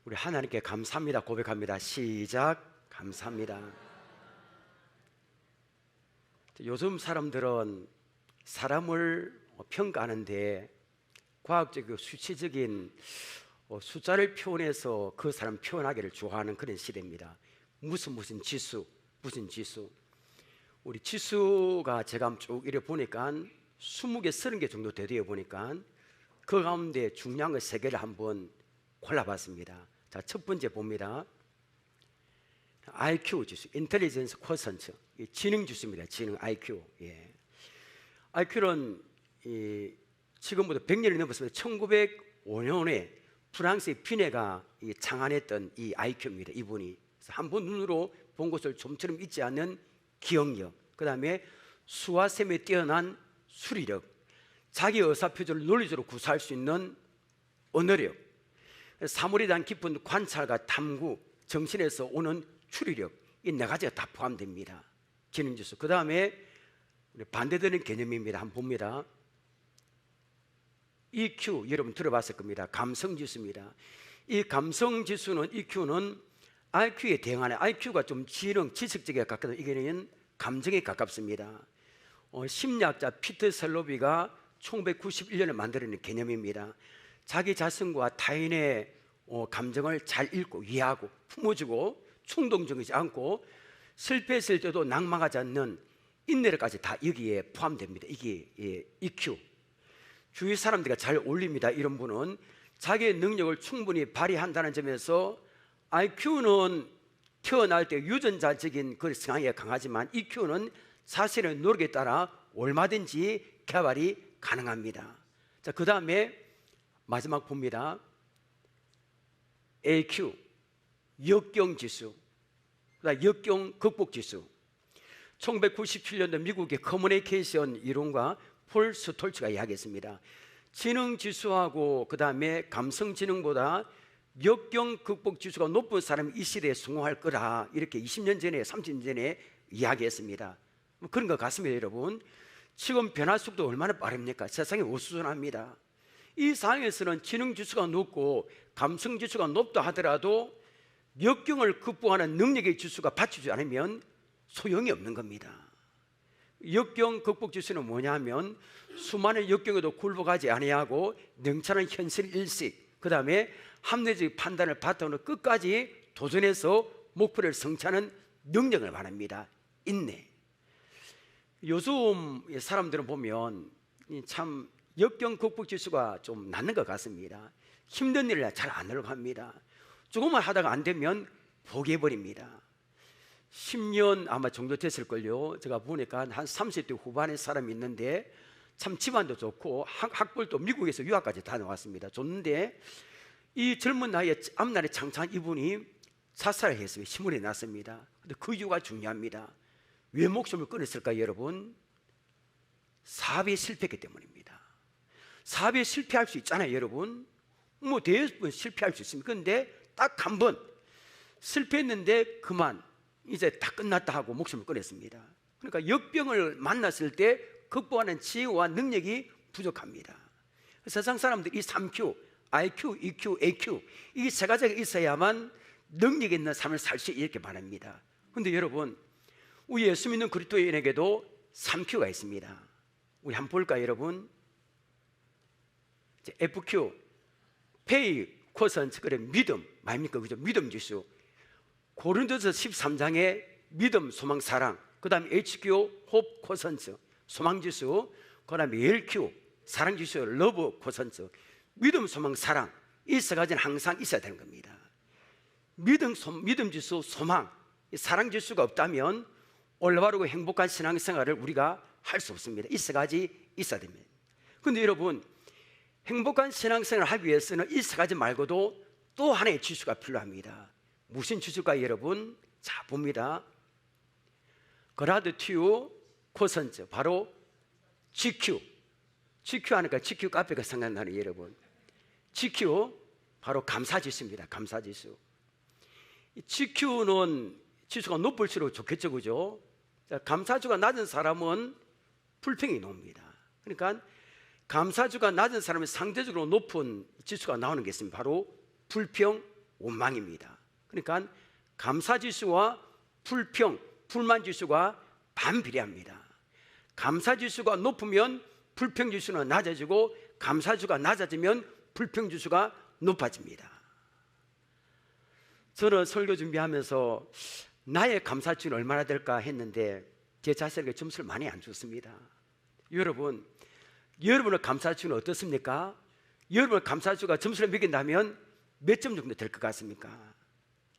우리 하나님께 감사합니다 고백합니다. 시작. 감사합니다. 요즘 사람들은 사람을 평가하는데 과학적이고 수치적인 숫자를 표현해서 그 사람 표현하기를 좋아하는 그런 시대입니다. 무슨 지수, 무슨 지수. 우리 지수가 제가 쭉 이래 보니까 20개, 30개 정도 되어 보니까 그 가운데 중요한 거 3개를 한번 골라봤습니다. 자, 첫 번째 봅니다. IQ 지수, 인텔리전스 쿼선트, 지능 지수입니다. 지능 IQ. 예. IQ는 지금부터 100년이 넘었습니다. 1905년에 프랑스의 비네가 창안했던 이 IQ입니다. 이분이 한번 눈으로 본 것을 좀처럼 잊지 않는 기억력, 그 다음에 수와 셈에 뛰어난 수리력, 자기 의사표정을 논리적으로 구사할 수 있는 언어력, 사물에 대한 깊은 관찰과 탐구, 정신에서 오는 추리력, 이 4가지가 다 포함됩니다. 지능지수. 그 다음에 반대되는 개념입니다. 한번 봅니다. EQ, 여러분 들어봤을 겁니다. 감성지수입니다. 이 감성지수는, EQ는 IQ에 대응하는, IQ가 좀 지능, 지식적에 가깝다. 이게는 감정에 가깝습니다. 심리학자 피터 셀로비가 1991년에 만들어낸 개념입니다. 자기 자신과 타인의 감정을 잘 읽고 이해하고 품어주고 충동적이지 않고 실패했을 때도 낭망하지 않는 인내력까지 다 여기에 포함됩니다. 이게 EQ. 주위 사람들과 잘 어울립니다. 이런 분은 자기의 능력을 충분히 발휘한다는 점에서 IQ는 태어날 때 유전자적인 그 성향이 강하지만 EQ는 자신의 노력에 따라 얼마든지 개발이 가능합니다. 자, 그 다음에 마지막 봅니다. AQ, 역경지수, 역경 극복지수. 1997년도 미국의 커뮤니케이션 이론가 폴 스톨츠가 이야기했습니다. 지능지수하고 그 다음에 감성지능보다 역경 극복지수가 높은 사람이 이 시대에 성공할 거라, 이렇게 20년 전에 30년 전에 이야기했습니다. 그런 것 같습니다. 여러분, 지금 변화 속도 얼마나 빠릅니까? 세상이 어수선합니다. 이 상황에서는 지능지수가 높고 감성지수가 높다 하더라도 역경을 극복하는 능력의 지수가 받쳐주지 않으면 소용이 없는 겁니다. 역경 극복지수는 뭐냐면 수많은 역경에도 굴복하지 아니하고 냉철한 현실 일식, 그 다음에 합리적 판단을 바탕으로 끝까지 도전해서 목표를 성취하는 능력을 말합니다. 인내. 요즘 사람들은 보면 참 역경 극복 지수가 좀 낮는 것 같습니다. 힘든 일을 잘 안 하려고 합니다. 조금만 하다가 안 되면 포기해버립니다. 10년 아마 정도 됐을걸요. 제가 보니까 한 30대 후반의 사람이 있는데 참 집안도 좋고 학벌도 미국에서 유학까지 다녀왔습니다. 좋는데 이 젊은 나이에 앞날에 창창한 이분이 자살을 했어요. 신문에 났습니다. 근데 그 이유가 중요합니다. 왜 목숨을 끊었을까요, 여러분? 사업에 실패했기 때문입니다. 사업에 실패할 수 있잖아요, 여러분. 뭐 대여섯 실패할 수 있습니다. 그런데 딱 한 번 실패했는데 그만, 이제 다 끝났다 하고 목숨을 끊었습니다. 그러니까 역병을 만났을 때 극복하는 지혜와 능력이 부족합니다. 세상 사람들이 이 3Q, IQ, EQ, AQ, 이 3가지가 있어야만 능력 있는 삶을 살 수 이렇게 말합니다. 그런데 여러분, 우리 예수 믿는 그리스도인에게도 3Q가 있습니다. 우리 한번 볼까요, 여러분? FQ, 페이, 쿼선트, 그래 믿음, 말입니까? 그죠? 믿음 지수. 고린도서 13장에 믿음, 소망, 사랑. 그 다음에 HQ, 홉, 쿼선트, 소망 지수. 그 다음에 LQ, 사랑 지수, 러브, 쿼선트. 믿음, 소망, 사랑. 이 3가지는 항상 있어야 되는 겁니다. 믿음 지수, 소망, 사랑 지수가 없다면 올바르고 행복한 신앙생활을 우리가 할 수 없습니다. 이 3가지 있어야 됩니다. 그런데 여러분, 행복한 신앙생활을 하기 위해서는 이 3가지 말고도 또 하나의 지수가 필요합니다. 무슨 지수일까요, 여러분? 자, 봅니다. 그라드티오 쿼선트, 바로 GQ. GQ 하니까 GQ 카페가 생각나는 여러분. GQ, 바로 감사지수입니다. 감사지수. GQ는 지수가 높을수록 좋겠죠, 그죠? 감사주가 낮은 사람은 불평이 놉니다. 그러니까 감사주가 낮은 사람은 상대적으로 높은 지수가 나오는 게 있습니다. 바로 불평, 원망입니다. 그러니까 감사지수와 불평, 불만지수가 반비례합니다. 감사지수가 높으면 불평지수는 낮아지고 감사지수가 낮아지면 불평지수가 높아집니다. 저는 설교 준비하면서 나의 감사지수는 얼마나 될까 했는데 제 자신에게 점수를 많이 안 줬습니다. 여러분, 여러분의 감사지수는 어떻습니까? 여러분의 감사지수가 점수를 매긴다면 몇 점 정도 될 것 같습니까?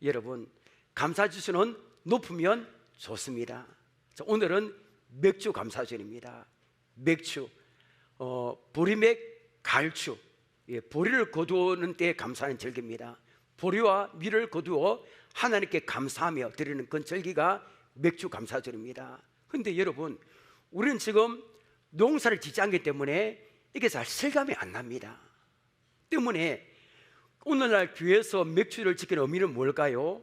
여러분, 감사지수는 높으면 좋습니다. 자, 오늘은 맥주 감사절입니다. 맥주, 보리맥 갈주, 보리를 거두는 때 감사하는 절기입니다. 보리와 밀을 거두어 하나님께 감사하며 드리는 그 절기가 맥주 감사절입니다. 그런데 여러분, 우리는 지금 농사를 짓지 않기 때문에 이게 잘 실감이 안 납니다. 때문에 오늘날 교회에서 맥주를 지키는 의미는 뭘까요?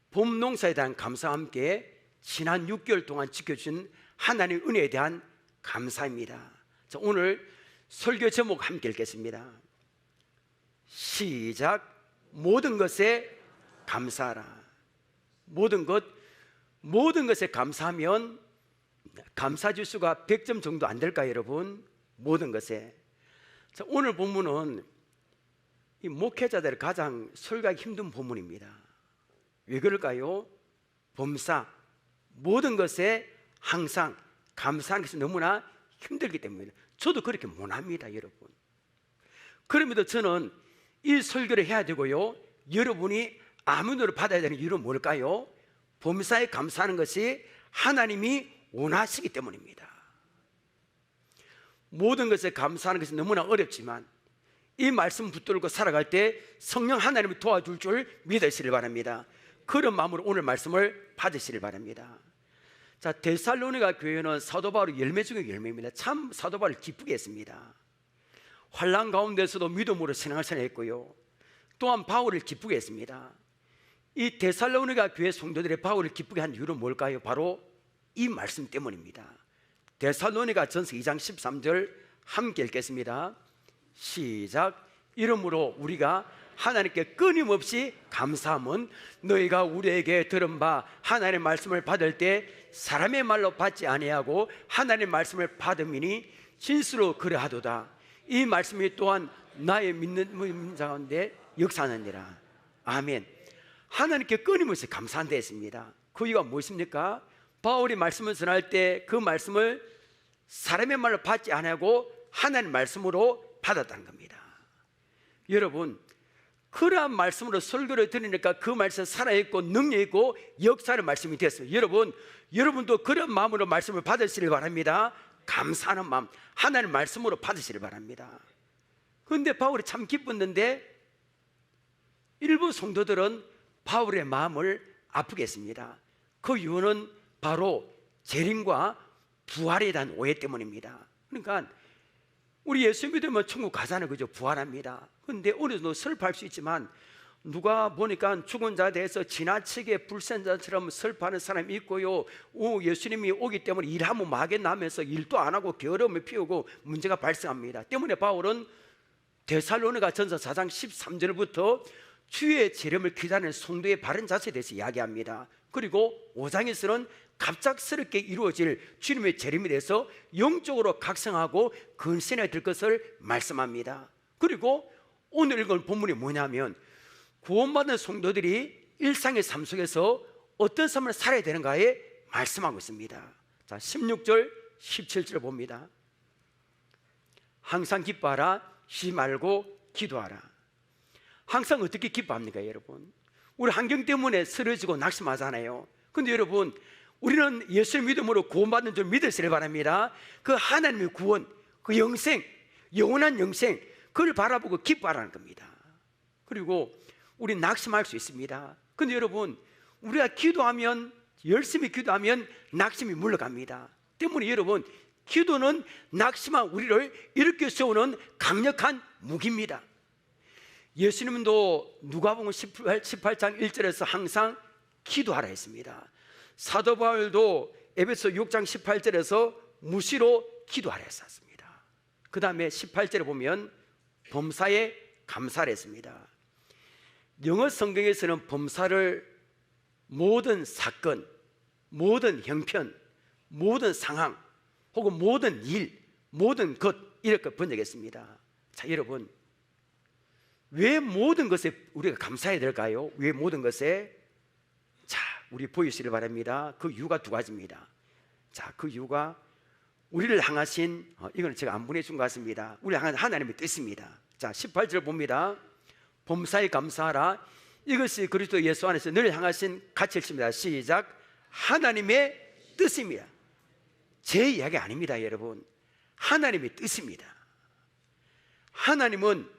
봄 농사에 대한 감사와 함께 지난 6개월 동안 지켜준 하나님의 은혜에 대한 감사입니다. 자, 오늘 설교 제목 함께 읽겠습니다. 시작. 모든 것에 감사하라. 모든 것에 감사하면 감사지수가 100점 정도 안 될까요, 여러분? 모든 것에. 자, 오늘 본문은 이 목회자들 가장 설교하기 힘든 본문입니다. 왜 그럴까요? 범사, 모든 것에 항상 감사하는 것이 너무나 힘들기 때문입니다. 저도 그렇게 못합니다, 여러분. 그럼에도 저는 이 설교를 해야 되고요, 여러분이 아멘으로 받아야 되는 이유는 뭘까요? 범사에 감사하는 것이 하나님이 원하시기 때문입니다. 모든 것에 감사하는 것이 너무나 어렵지만 이 말씀 붙들고 살아갈 때 성령 하나님이 도와줄 줄 믿으시길 바랍니다. 그런 마음으로 오늘 말씀을 받으시길 바랍니다. 자, 데살로니가 교회는 사도 바울의 열매 중에 열매입니다. 참 사도 바울을 기쁘게 했습니다. 환난 가운데서도 믿음으로 신앙을 했고요, 또한 바울을 기쁘게 했습니다. 이 데살로니가 교회 성도들의 바울을 기쁘게 한 이유는 뭘까요? 바로 이 말씀 때문입니다. 데살로니가 전서 2장 13절 함께 읽겠습니다. 시작. 이러므로 우리가 하나님께 끊임없이 감사함은 너희가 우리에게 들은 바 하나님의 말씀을 받을 때 사람의 말로 받지 아니하고 하나님의 말씀을 받음이니 진수로 그러하도다. 이 말씀이 또한 나의 믿는 자 가운데 역사하느니라. 아멘. 하나님께 끊임없이 감사한다 했습니다. 그 이유가 무엇입니까? 바울이 말씀을 전할 때 그 말씀을 사람의 말로 받지 아니하고 하나님의 말씀으로 받았다는 겁니다. 여러분, 그러한 말씀으로 설교를 들으니까 그 말씀 살아있고 능력있고 역사하는 말씀이 됐어요. 여러분도 그런 마음으로 말씀을 받으시길 바랍니다. 감사하는 마음, 하나님 말씀으로 받으시길 바랍니다. 그런데 바울이 참 기뻤는데 일부 성도들은 바울의 마음을 아프게 했습니다. 그 이유는 바로 재림과 부활에 대한 오해 때문입니다. 그러니까 우리 예수 믿으면 천국 가잖아요, 그죠? 부활합니다. 그런데 어느 정도 슬퍼할 수 있지만 누가 보니까 죽은 자에 대해서 지나치게 불신자처럼 슬퍼하는 사람이 있고요, 예수님이 오기 때문에 일하면 막연히 하면서 일도 안 하고 게으름을 피우고 문제가 발생합니다. 때문에 바울은 데살로니가 전서 4장 13절부터 주의 재림을 기다리는 성도의 바른 자세에 대해서 이야기합니다. 그리고 5장에서는 갑작스럽게 이루어질 주님의 재림에 대해서 영적으로 각성하고 근신해야 될 것을 말씀합니다. 그리고 오늘 읽은 본문이 뭐냐면 구원받은 성도들이 일상의 삶 속에서 어떤 삶을 살아야 되는가에 말씀하고 있습니다. 자, 16절 17절 봅니다. 항상 기뻐하라, 쉬지 말고 기도하라. 항상 어떻게 기뻐합니까, 여러분? 우리 환경 때문에 쓰러지고 낙심하잖아요. 근데 여러분, 우리는 예수의 믿음으로 구원받는 줄 믿으시길 바랍니다. 그 하나님의 구원, 그 영생, 영원한 영생, 그걸 바라보고 기뻐하라는 겁니다. 그리고 우리 낙심할 수 있습니다. 근데 여러분, 우리가 기도하면, 열심히 기도하면 낙심이 물러갑니다. 때문에 여러분, 기도는 낙심한 우리를 일으켜 세우는 강력한 무기입니다. 예수님도 누가복음 18장 1절에서 항상 기도하라 했습니다. 사도 바울도 에베소 6장 18절에서 무시로 기도하라 했습니다. 그 다음에 18절에 보면 범사에 감사를 했습니다. 영어 성경에서는 범사를 모든 사건, 모든 형편, 모든 상황, 혹은 모든 일, 모든 것 이렇게 번역했습니다. 자, 여러분, 왜 모든 것에 우리가 감사해야 될까요? 왜 모든 것에? 자, 우리 보이시길 바랍니다. 그 이유가 두 가지입니다. 자, 그 이유가 우리를 향하신, 이거는 제가 안 보내준 것 같습니다. 우리를 향한 하나님의 뜻입니다. 자, 18절 봅니다. 범사에 감사하라. 이것이 그리스도 예수 안에서 너를 향하신 가치입니다. 시작. 하나님의 뜻입니다. 제 이야기 아닙니다, 여러분. 하나님의 뜻입니다. 하나님은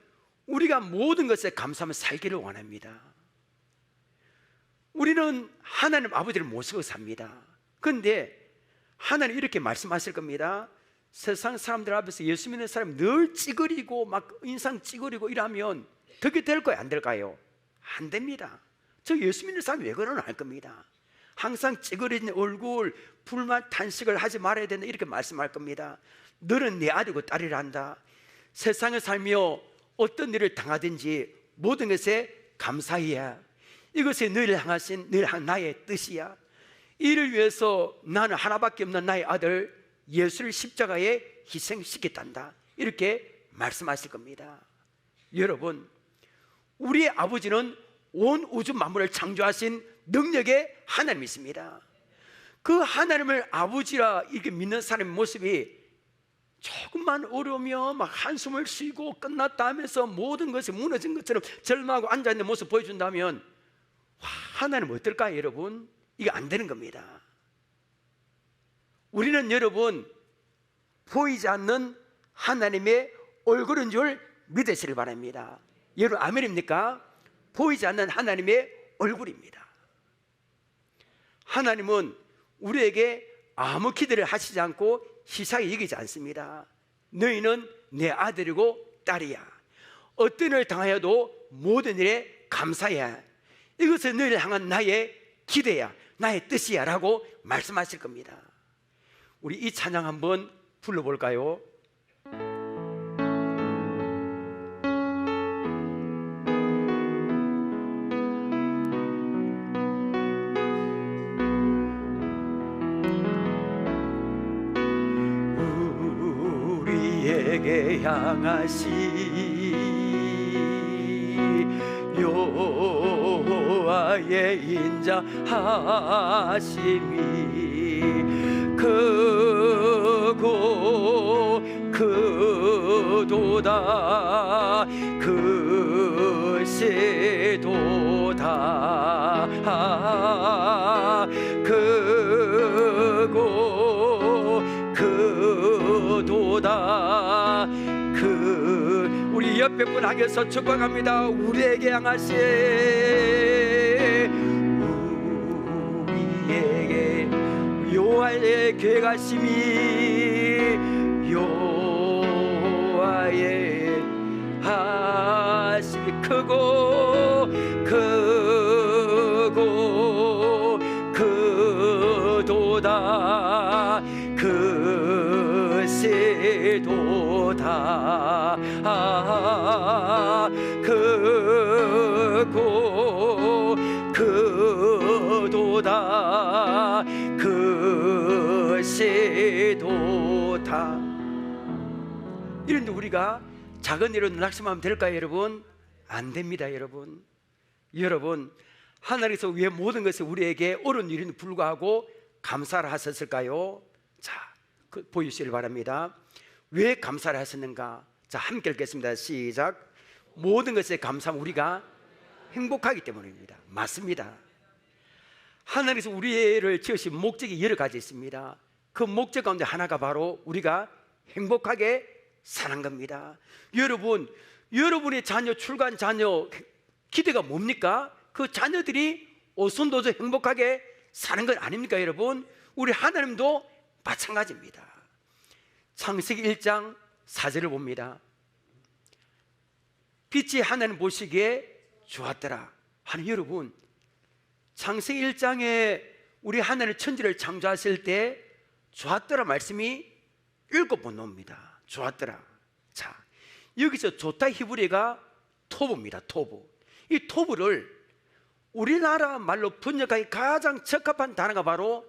우리가 모든 것에 감사하며 살기를 원합니다. 우리는 하나님 아버지를 모시고 삽니다. 그런데 하나님 이렇게 말씀하실 겁니다. 세상 사람들 앞에서 예수 믿는 사람이 늘 찌그리고 막 인상 찌그리고 이러면 그게 될 거예요, 안 될까요? 안 됩니다. 저 예수 믿는 사람이 왜 그러나 할 겁니다. 항상 찌그러진 얼굴, 불만 탄식을 하지 말아야 된다 이렇게 말씀할 겁니다. 너는 내 아들이고 딸이라 한다. 세상을 살며 어떤 일을 당하든지 모든 것에 감사해야, 이것이 너희를 향하신 나의 뜻이야. 이를 위해서 나는 하나밖에 없는 나의 아들 예수를 십자가에 희생시켰단다 이렇게 말씀하실 겁니다. 여러분, 우리의 아버지는 온 우주 만물을 창조하신 능력의 하나님이십니다. 그 하나님을 아버지라 이렇게 믿는 사람의 모습이 조금만 어려우면 막 한숨을 쉬고 끝났다 하면서 모든 것이 무너진 것처럼 절망하고 앉아있는 모습 보여준다면 하나님은 어떨까요, 여러분? 이게 안 되는 겁니다. 우리는 여러분 보이지 않는 하나님의 얼굴인 줄 믿으시길 바랍니다. 여러분 아멘입니까? 보이지 않는 하나님의 얼굴입니다. 하나님은 우리에게 아무 기대를 하시지 않고 희사하게 여기지 않습니다. 너희는 내 아들이고 딸이야. 어떤 일을 당하여도 모든 일에 감사해야, 이것은 너희를 향한 나의 기대야, 나의 뜻이야 라고 말씀하실 겁니다. 우리 이 찬양 한번 불러볼까요? 우리에게 향하신 여호와의 인자하심이 크고 크도다 크시도다 크고 크도다 우리 옆에 분 향해서 축복합니다. 우리에게 향하신 우리에게 여호와의 계가심이 여호와의 하심이 크고 크고 크도다 크시도다 크고 크도다 크시도다. 이런데 우리가 작은 일로 낙심하면 될까요, 여러분? 안 됩니다, 여러분. 여러분, 하나님께서 왜 모든 것을 우리에게 어려운 일에도 불구하고 감사를 하셨을까요? 자, 보여주시길 바랍니다. 왜 감사를 하셨는가? 자, 함께 읽겠습니다. 시작. 모든 것에 감사하면 우리가 행복하기 때문입니다. 맞습니다. 하나님께서 우리를 지으신 목적이 여러 가지 있습니다. 그 목적 가운데 하나가 바로 우리가 행복하게 사는 겁니다. 여러분, 여러분의 자녀, 출간 자녀 기대가 뭡니까? 그 자녀들이 오손도손 행복하게 사는 건 아닙니까, 여러분? 우리 하나님도 마찬가지입니다. 창세기 1장 4절을 봅니다. 빛이 하나님 보시기에 좋았더라. 하는 여러분, 창세기 1장에 우리 하나님 천지를 창조하실 때 좋았더라 말씀이 7번 나옵니다. 좋았더라. 자, 여기서 좋다 히브리가 토브입니다. 토브. 이 토부를 우리나라 말로 번역하기 가장 적합한 단어가 바로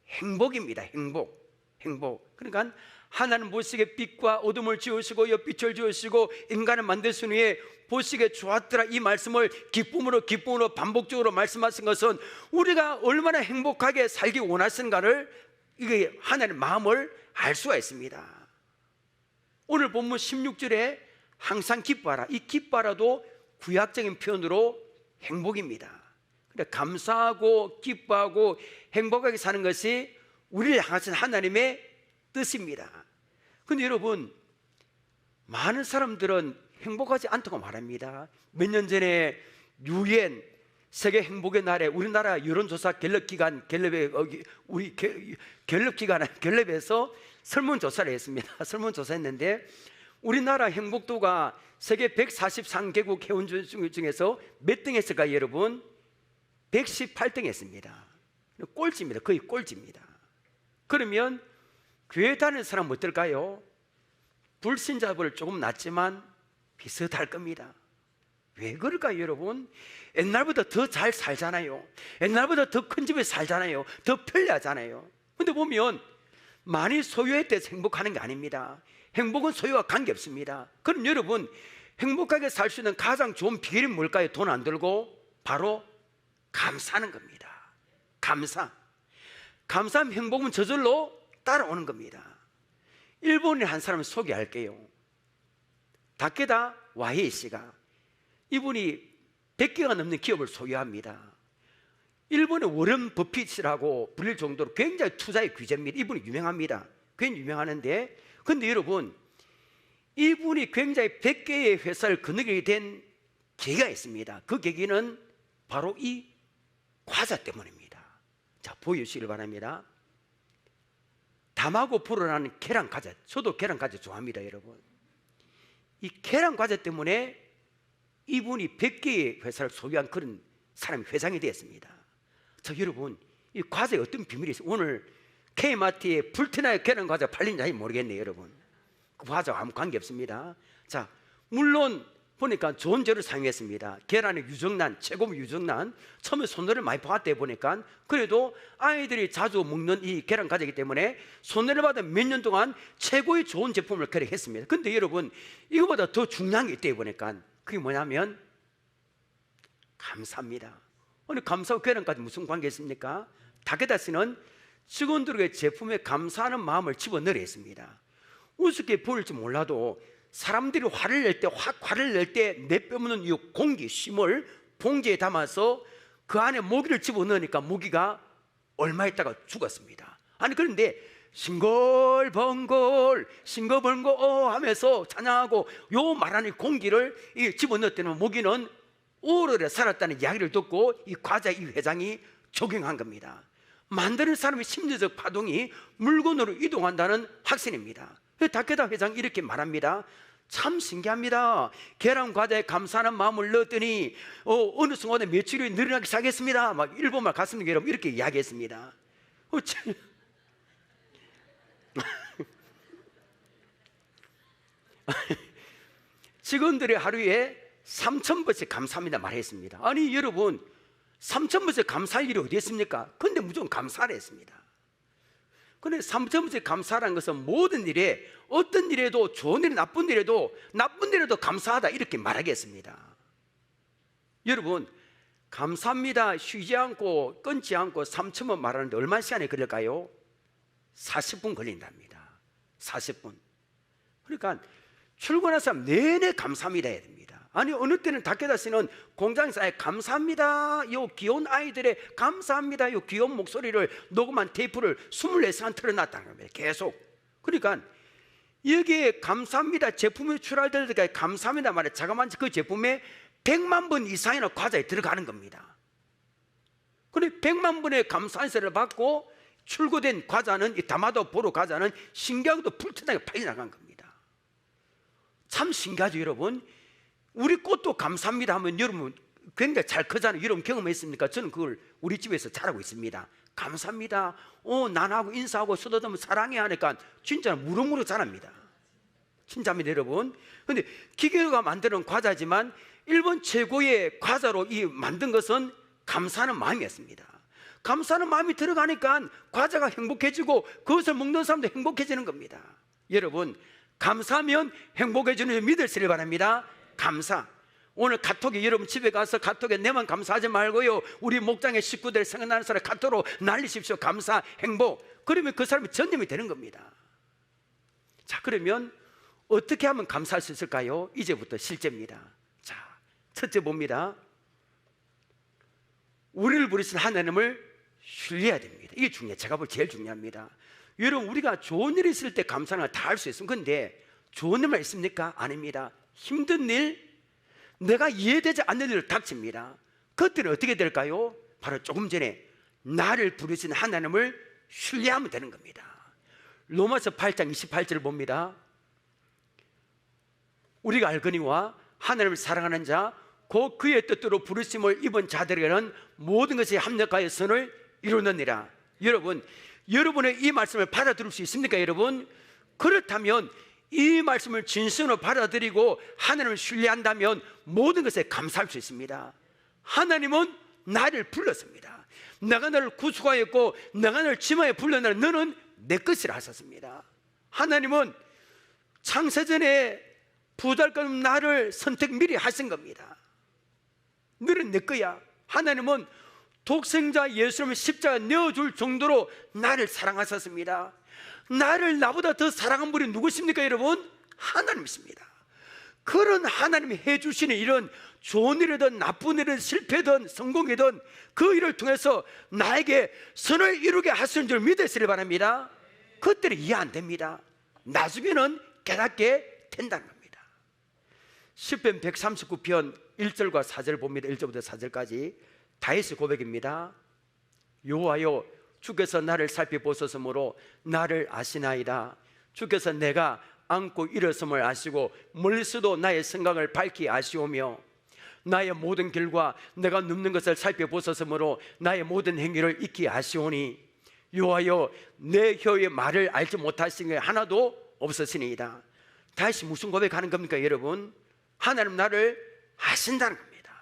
행복입니다. 행복. 그러니까 하나님 보시기에 빛과 어둠을 지으시고 햇빛을 지으시고 인간을 만드신 후에 보시기에 좋았더라, 이 말씀을 기쁨으로 반복적으로 말씀하신 것은 우리가 얼마나 행복하게 살기 원하시는가를, 이게 하나님의 마음을 알 수가 있습니다. 오늘 본문 16절에 항상 기뻐하라, 이 기뻐하라도 구약적인 표현으로 행복입니다. 그러니까 감사하고 기뻐하고 행복하게 사는 것이 우리를 향하신 하나님의 뜻입니다. 근데 여러분, 많은 사람들은 행복하지 않다고 말합니다. 몇 년 전에 유엔 세계 행복의 날에 우리나라 여론조사 갤럽기관 갤럽에서 설문조사를 했습니다. 설문조사했는데 우리나라 행복도가 세계 143개국 회원 중에서 몇 등 했을까요, 여러분? 118등 했습니다. 꼴찌입니다. 거의 꼴찌입니다. 그러면 교회 다니는 사람은 어떨까요? 불신자들 조금 낮지만 비슷할 겁니다. 왜 그럴까요, 여러분? 옛날보다 더 잘 살잖아요. 옛날보다 더 큰 집에 살잖아요. 더 편리하잖아요. 근데 보면 많이 소유했대서 행복하는 게 아닙니다. 행복은 소유와 관계없습니다. 그럼 여러분, 행복하게 살 수 있는 가장 좋은 비결이 뭘까요? 돈 안 들고 바로 감사하는 겁니다. 감사하면 행복은 저절로 따라오는 겁니다. 일본의 한 사람을 소개할게요. 다케다 와헤이 씨가, 이분이 100개가 넘는 기업을 소유합니다. 일본의 워런 버핏이라고 불릴 정도로 굉장히 투자의 귀재입니다. 이분이 유명합니다. 굉장히 유명하는데, 근데 여러분, 이분이 굉장히 100개의 회사를 거느리게 된 계기가 있습니다. 그 계기는 바로 이 과자 때문입니다. 자, 보여주시길 바랍니다. 담하고 불어나는 계란 과자. 저도 계란 과자 좋아합니다, 여러분. 이 계란 과자 때문에 이분이 100개의 회사를 소유한 그런 사람이 회장이 되었습니다. 자, 여러분, 이 과자에 어떤 비밀이 있어요? 오늘 K마트에 불티나게 계란 과자 팔리는지 모르겠네요, 여러분. 그 과자와 아무 관계 없습니다. 자, 물론 보니까 좋은 재료를 사용했습니다. 계란의 유정란, 최고 유정란. 처음에 손해를 많이 봤다 보니까 그래도 아이들이 자주 먹는 이 계란 과자이기 때문에 손해를 받아 몇 년 동안 최고의 좋은 제품을 개발했습니다. 근데 여러분, 이거보다 더 중요한 게 있다 보니까 그게 뭐냐면 감사합니다. 오늘 감사와 계란까지 무슨 관계 있습니까? 다케다 씨는 직원들에게 제품에 감사하는 마음을 집어넣으려 했습니다. 우습게 보일지 몰라도 사람들이 화를 낼 때 내뿜는 이 공기, 쉼을 봉지에 담아서 그 안에 모기를 집어넣으니까 모기가 얼마 있다가 죽었습니다. 아니, 그런데 싱글벙글 하면서 찬양하고 요 말하는 공기를 집어넣었더니 모기는 오래오래 살았다는 이야기를 듣고 이 과자 이 회장이 적용한 겁니다. 만드는 사람의 심리적 파동이 물건으로 이동한다는 확신입니다. 다케다 회장이 이렇게 말합니다. 참 신기합니다. 계란 과자에 감사하는 마음을 넣었더니 어느 순간에 매출이 늘어나기 시작했습니다. 막 일본말 갔습니다, 여러분. 이렇게 이야기했습니다. 직원들이 하루에 3,000번씩 감사합니다 말했습니다. 아니 여러분, 3,000번씩 감사할 일이 어디 있습니까? 근데 무조건 감사를 했습니다. 근데 3,000번씩 감사라는 것은 모든 일에, 어떤 일에도, 좋은 일, 나쁜 일에도 감사하다 이렇게 말하겠습니다. 여러분, 감사합니다 쉬지 않고 끊지 않고 3,000번 말하는데 얼마나 시간이 걸릴까요? 40분 걸린답니다. 40분. 그러니까 출근한 사람 내내 감사합니다 해야 됩니다. 아니 어느 때는 다케다 씨는 공장에서 감사합니다, 요 귀여운 아이들의 감사합니다, 요 귀여운 목소리를 녹음한 테이프를 24시간 틀어놨다는 겁니다. 계속. 그러니까 여기에 감사합니다 제품이 출하될 때까지 감사합니다 말에 자그마한 그 제품에 100만 번 이상이나 과자에 들어가는 겁니다. 그런데 100만 번의 감사 인사를 받고 출고된 과자는, 이 다마도 보로 과자는 신기하게도 불티나게 팔려나간 겁니다. 참 신기하죠, 여러분. 우리 꽃도 감사합니다 하면 여러분 굉장히 잘 크잖아요. 여러분 경험했습니까? 저는 그걸 우리 집에서 잘하고 있습니다. 감사합니다. 난하고 인사하고 쓰다듬으면 사랑해 하니까 진짜 무럭무럭 자랍니다. 진짜입니다, 여러분. 근데 기계가 만드는 과자지만 일본 최고의 과자로 만든 것은 감사하는 마음이었습니다. 감사하는 마음이 들어가니까 과자가 행복해지고 그것을 먹는 사람도 행복해지는 겁니다. 여러분, 감사하면 행복해지는 줄 믿으시길 바랍니다. 감사. 오늘 카톡에 여러분 집에 가서 카톡에 내만 감사하지 말고요, 우리 목장의 식구들 생각나는 사람 카톡으로 날리십시오. 감사, 행복. 그러면 그 사람이 전염이 되는 겁니다. 자, 그러면 어떻게 하면 감사할 수 있을까요? 이제부터 실제입니다. 자, 첫째 봅니다. 우리를 부르신 하나님을 신뢰해야 됩니다. 이게 중요해요. 제가 볼 제일 중요합니다. 여러분, 우리가 좋은 일이 있을 때 감사는 다 할 수 있습니다. 그런데 좋은 일만 있습니까? 아닙니다. 힘든 일, 내가 이해되지 않는 일을 닥칩니다. 그때는 어떻게 될까요? 바로 조금 전에 나를 부르신 하나님을 신뢰하면 되는 겁니다. 로마서 8장 28절을 봅니다. 우리가 알거니와 하나님을 사랑하는 자 곧 그의 뜻대로 부르심을 입은 자들에게는 모든 것이 합력하여 선을 이루느니라. 여러분, 여러분의 이 말씀을 받아들일 수 있습니까? 여러분, 그렇다면 이 말씀을 진심으로 받아들이고 하나님을 신뢰한다면 모든 것에 감사할 수 있습니다. 하나님은 나를 불렀습니다. 내가 너를 구속하였고 내가 너를 지마에 불렀나니 너는 내 것이라 하셨습니다. 하나님은 창세전에 부달감 나를 선택 미리 하신 겁니다. 너는 내 거야. 하나님은 독생자 예수님을 십자가에 내어줄 정도로 나를 사랑하셨습니다. 나를 나보다 더 사랑한 분이 누구십니까? 여러분, 하나님이십니다. 그런 하나님이 해주시는 일은 좋은 일이든 나쁜 일이든 실패든 성공이든 그 일을 통해서 나에게 선을 이루게 하시는 줄 믿으시길 바랍니다. 그때는 이해 안 됩니다. 나중에는 깨닫게 된다는 겁니다. 시편 139편 1절과 4절 봅니다. 1절부터 4절까지 다윗의 고백입니다. 여호와여, 주께서 나를 살펴보셨으므로 나를 아시나이다. 주께서 내가 앉고 일어섬을 아시고 멀리서도 나의 생각을 밝히 아시오며 나의 모든 길과 내가 눕는 것을 살펴보셨으므로 나의 모든 행위를 익히 아시오니 여호와여, 내 혀의 말을 알지 못하신 게 하나도 없으시니이다. 다시 무슨 고백하는 겁니까? 여러분, 하나님 나를 아신다는 겁니다.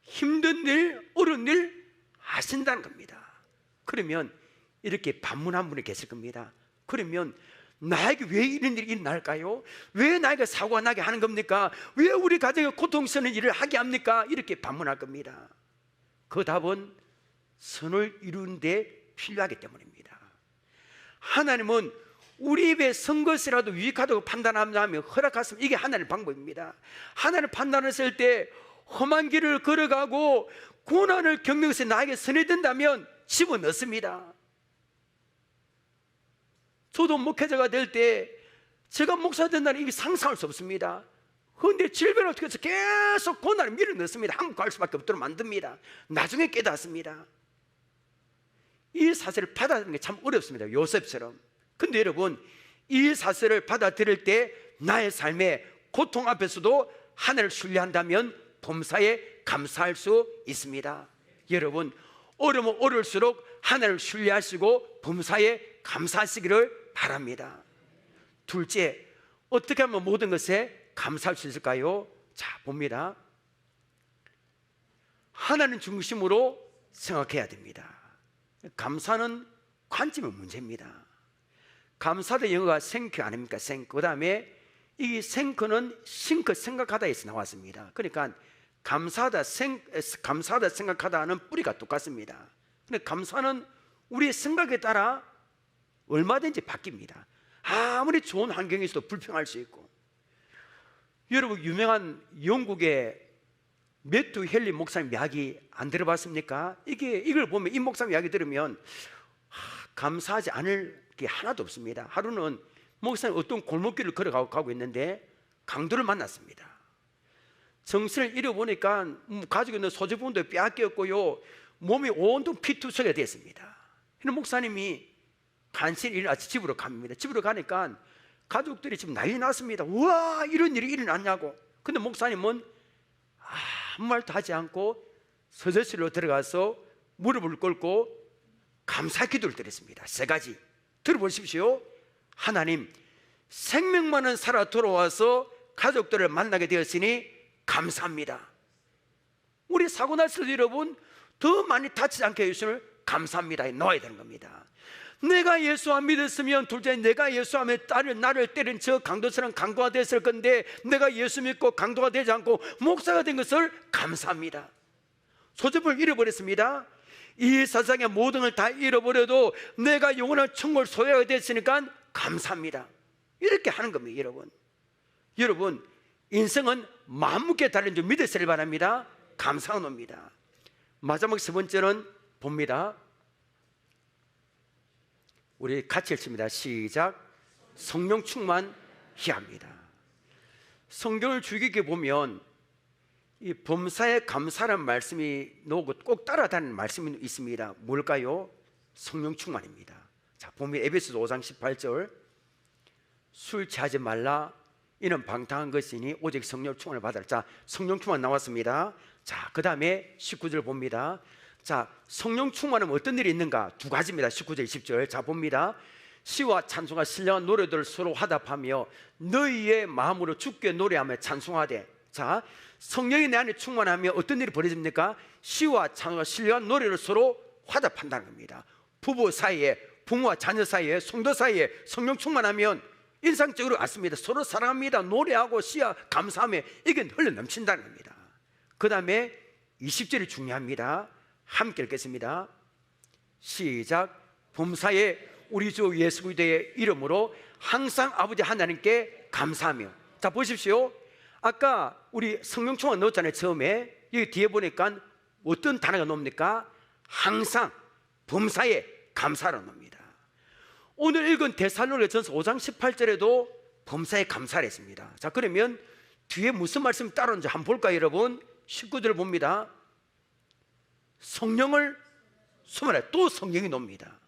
힘든 일, 어려운 일 아신다는 겁니다. 그러면 이렇게 반문한 분이 계실 겁니다. 그러면 나에게 왜 이런 일이 일어날까요? 왜 나에게 사고가 나게 하는 겁니까? 왜 우리 가정에 고통스러운 일을 하게 합니까? 이렇게 반문할 겁니다. 그 답은 선을 이루는 데 필요하기 때문입니다. 하나님은 우리 입에 선 것이라도 유익하다고 판단한다면 허락하시면 이게 하나님의 방법입니다. 하나님을 판단했을 때 험한 길을 걸어가고 고난을 겪는 것이 나에게 선이 된다면 집어넣습니다. 저도 목회자가 될 때 제가 목사 된다는 이게 상상할 수 없습니다. 그런데 질병을 어떻게 해서 계속 고난을 밀어넣습니다. 한국 갈 수밖에 없도록 만듭니다. 나중에 깨닫습니다. 이 사실을 받아들이는 게 참 어렵습니다. 요셉처럼. 근데 여러분, 이 사실을 받아들일 때 나의 삶의 고통 앞에서도 하나님을 신뢰한다면 범사에 감사할 수 있습니다. 여러분, 어려우면 어려울수록 하나님을 신뢰하시고 범사에 감사하시기를 바랍니다. 둘째, 어떻게 하면 모든 것에 감사할 수 있을까요? 자, 봅니다. 하나님 중심으로 생각해야 됩니다. 감사는 관점의 문제입니다. 감사의 영어가 생크 아닙니까? 생크. 그 다음에 이 생크는 싱크, 생각하다에서 나왔습니다. 그러니까 감사하다, 감사하다, 생각하다는 뿌리가 똑같습니다. 근데 감사는 우리의 생각에 따라 얼마든지 바뀝니다. 아무리 좋은 환경에서도 불평할 수 있고. 여러분, 유명한 영국의 매튜 헨리 목사님 이야기 안 들어봤습니까? 이걸 보면 이 목사님 이야기 들으면 감사하지 않을 게 하나도 없습니다. 하루는 목사님 어떤 골목길을 걸어가고 있는데 강도를 만났습니다. 정신을 잃어보니까 가지고 있는 소지품도 빼앗겼고요, 몸이 온통 피투성이가 됐습니다. 그래서 목사님이 간신히 일어나서 집으로 갑니다. 집으로 가니까 가족들이 지금 난리 났습니다. 우와, 이런 일이 일어났냐고. 근데 목사님은 아무 말도 하지 않고 서재실로 들어가서 무릎을 꿇고 감사 기도를 드렸습니다. 세 가지 들어보십시오. 하나님, 생명만은 살아 돌아와서 가족들을 만나게 되었으니 감사합니다. 우리 사고 났을 때 여러분 더 많이 다치지 않게 예수를 감사합니다에 넣어야 되는 겁니다. 내가 예수 안 믿었으면, 둘째, 내가 예수 안 믿었으면 나를 때린 저 강도처럼 강도가 됐을 건데, 내가 예수 믿고 강도가 되지 않고 목사가 된 것을 감사합니다. 소집을 잃어버렸습니다. 이 세상의 모든 걸 다 잃어버려도 내가 영원한 천국을 소유하게 됐으니까 감사합니다. 이렇게 하는 겁니다. 여러분 인생은 마음먹기에 달린 줄 믿으시길 바랍니다. 감사한 겁니다. 마지막 세 번째는 봅니다. 우리 같이 읽습니다. 시작. 성령 충만해야 합니다. 성경을 주의 깊게 보면 이 범사에 감사라는 말씀이 나오고 꼭 따라다니는 말씀이 있습니다. 뭘까요? 성령 충만입니다. 자, 보면 에베소서 5장 18절, 술 취하지 말라, 이는 방탕한 것이니 오직 성령 충만을 받아라. 자, 성령 충만 나왔습니다. 자, 그 다음에 19절 봅니다. 자, 성령 충만하면 어떤 일이 있는가? 두 가지입니다. 19절 20절. 자, 봅니다. 시와 찬송과 신령한 노래들을 서로 화답하며 너희의 마음으로 주께 노래하며 찬송하되. 자, 성령이 내 안에 충만하면 어떤 일이 벌어집니까? 시와 찬송과 신령한 노래를 서로 화답한다는 겁니다. 부부 사이에, 부모와 자녀 사이에, 성도 사이에 성령 충만하면 인상적으로 같습니다. 서로 사랑합니다. 노래하고 시와 감사하며 이게 흘러 넘친다는 겁니다. 그 다음에 20절이 중요합니다. 함께 읽겠습니다. 시작. 범사에 우리 주 예수 그리스도의 이름으로 항상 아버지 하나님께 감사하며. 자, 보십시오. 아까 우리 성령 충만 넣었잖아요. 처음에 여기 뒤에 보니까 어떤 단어가 나옵니까? 항상, 범사에 감사라는 겁니다. 오늘 읽은 데살로니가전서 5장 18절에도 범사에 감사를 했습니다. 자, 그러면 뒤에 무슨 말씀이 따르는지 한번 볼까요, 여러분? 19절 봅니다. 성령을 수만해. 또 성령이 놉니다.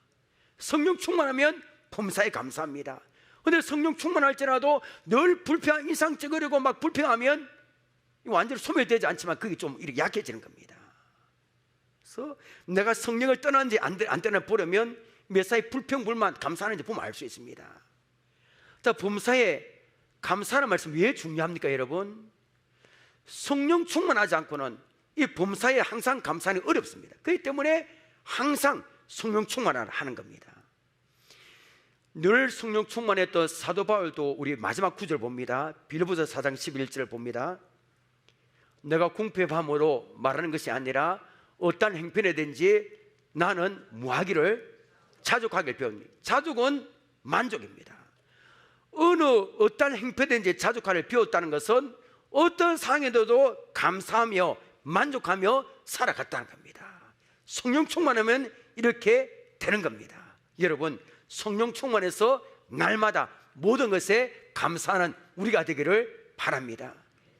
성령 충만하면 범사에 감사합니다. 그런데 성령 충만할지라도 늘 불평, 이상적으로 막 불평하면 완전히 소멸되지 않지만 그게 좀 이렇게 약해지는 겁니다. 그래서 내가 성령을 떠났는지 안 떠나 보려면 몇 사이 불평, 불만, 감사하는지 보면 알 수 있습니다. 자, 범사에 감사하는 말씀 왜 중요합니까, 여러분? 성령 충만하지 않고는 이 범사에 항상 감사하기 어렵습니다. 그렇기 때문에 항상 성령 충만을 하는 겁니다. 늘 성령 충만했던 사도 바울도 우리 마지막 구절 봅니다. 빌립보서 4장 11절 봅니다. 내가 궁핍함으로 말하는 것이 아니라 어떠한 행편이든지 나는 무하기를 자족하길 배웁니다. 자족은 만족입니다. 어떠한 행편이든지 자족하기를 배웠다는 것은 어떤 상황에도 감사하며 만족하며 살아갔다는 겁니다. 성령 충만하면 이렇게 되는 겁니다. 여러분, 성령 충만해서 날마다 모든 것에 감사하는 우리가 되기를 바랍니다.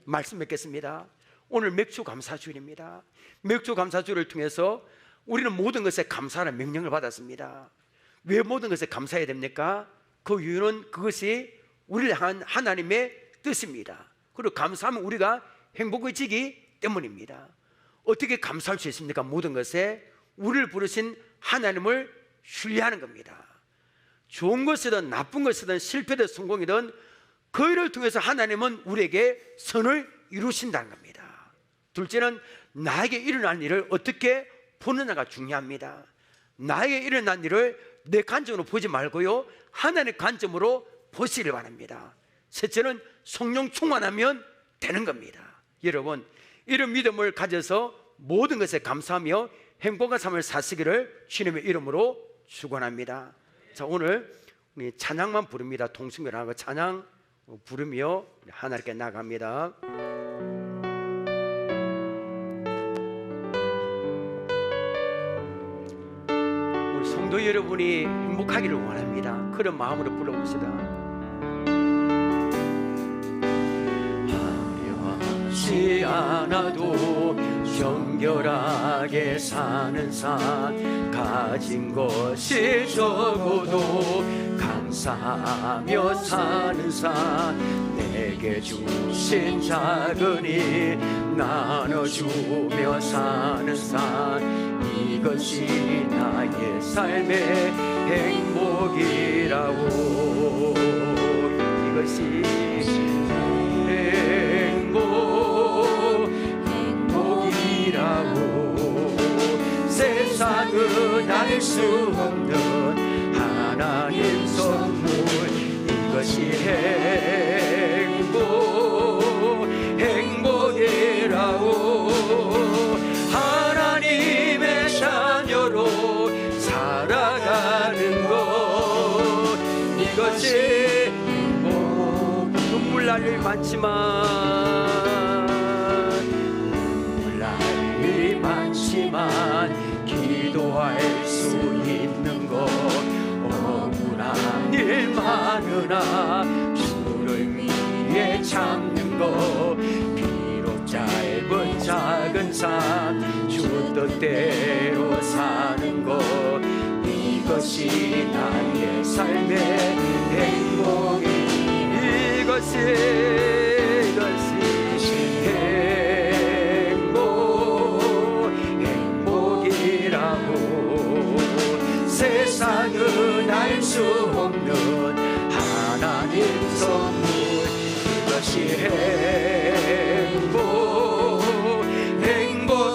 말씀 맺겠습니다. 오늘 맥주 감사주일입니다. 맥주 감사주일을 통해서 우리는 모든 것에 감사하는 명령을 받았습니다. 왜 모든 것에 감사해야 됩니까? 그 이유는 그것이 우리를 향한 하나님의 뜻입니다. 그리고 감사하면 우리가 행복해지기 때문입니다. 어떻게 감사할 수 있습니까? 모든 것에 우리를 부르신 하나님을 신뢰하는 겁니다. 좋은 것이든 나쁜 것이든 실패든 성공이든 그 일을 통해서 하나님은 우리에게 선을 이루신다는 겁니다. 둘째는 나에게 일어난 일을 어떻게 보느냐가 중요합니다. 나에게 일어난 일을 내 관점으로 보지 말고요, 하나님의 관점으로 보시길 바랍니다. 셋째는 성령 충만하면 되는 겁니다. 여러분, 이런 믿음을 가져서 모든 것에 감사하며 행복한 삶을 사시기를 주님의 이름으로 축원합니다. 자, 오늘 우리 찬양만 부릅니다. 동승결하고 찬양 부르며 하나님께 나갑니다. 우리 성도 여러분이 행복하기를 원합니다. 그런 마음으로 불러봅시다. 하지 않아도 정결하게 사는 삶, 가진 것이 적어도 감사하며 사는 삶, 내게 주신 작은이 나눠주며 사는 삶, 이것이 나의 삶의 행복이라고. 이것이 행복이라고. 세상은 알 수 없는 하나님 선물, 이것이 행복이라고. 하나님의 자녀로 살아가는 것, 이것이 행복. 눈물 날 일 많지만, 눈물 날 일 많지만 기도할 수 있는 것, 억울한 일 많으나 주를 위해 참는 것, 비록 짧은 작은 삶 주 뜻대로 사는 것, 이것이 나의 삶의 행복이, 이것이 행복이라고. 세상은 알 수 없는 하나님 선물, 이것이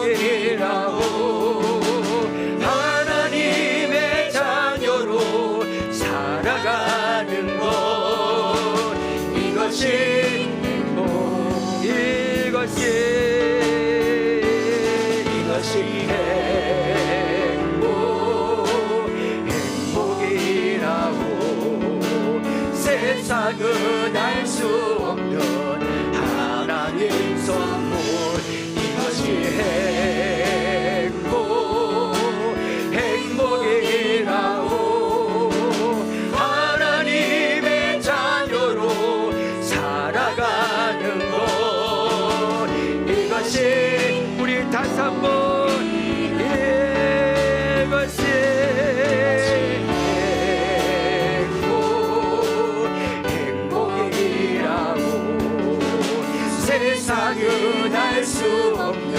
행복이라고. 하나님의 자녀로 살아가는 것, 이것이 행복, 이것이 행복이라고. 세상은 알 수 없는 하나님 선물, 이것이 행복이라고. 하나님의 자녀로 살아가는 것, 이것이, 우리 다시 한번, 이것이 행복이라고. 세상은 알 수 없는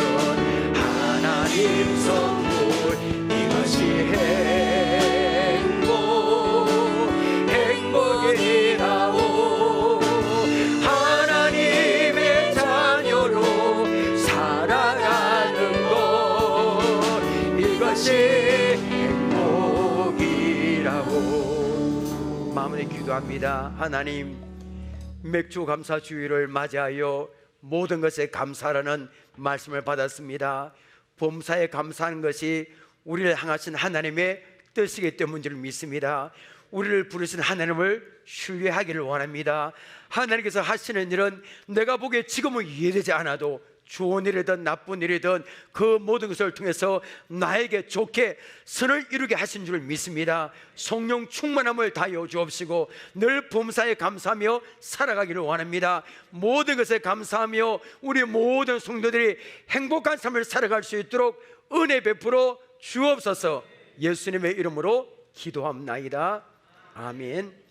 하나님 선물, 이것이 행복이라고. 하나님의 자녀로 살아가는 것, 이것이 행복이라고. 마음에 기도합니다. 하나님, 맥주 감사 주일을 맞이하여 모든 것에 감사라는 말씀을 받았습니다. 범사에 감사하는 것이 우리를 향하신 하나님의 뜻이기 때문인 줄 믿습니다. 우리를 부르신 하나님을 신뢰하기를 원합니다. 하나님께서 하시는 일은 내가 보기에 지금은 이해되지 않아도 좋은 일이든 나쁜 일이든 그 모든 것을 통해서 나에게 좋게 선을 이루게 하신 줄 믿습니다. 성령 충만함을 다하여 주옵시고 늘 범사에 감사하며 살아가기를 원합니다. 모든 것에 감사하며 우리 모든 성도들이 행복한 삶을 살아갈 수 있도록 은혜 베풀어 주옵소서. 예수님의 이름으로 기도합나이다. 아멘.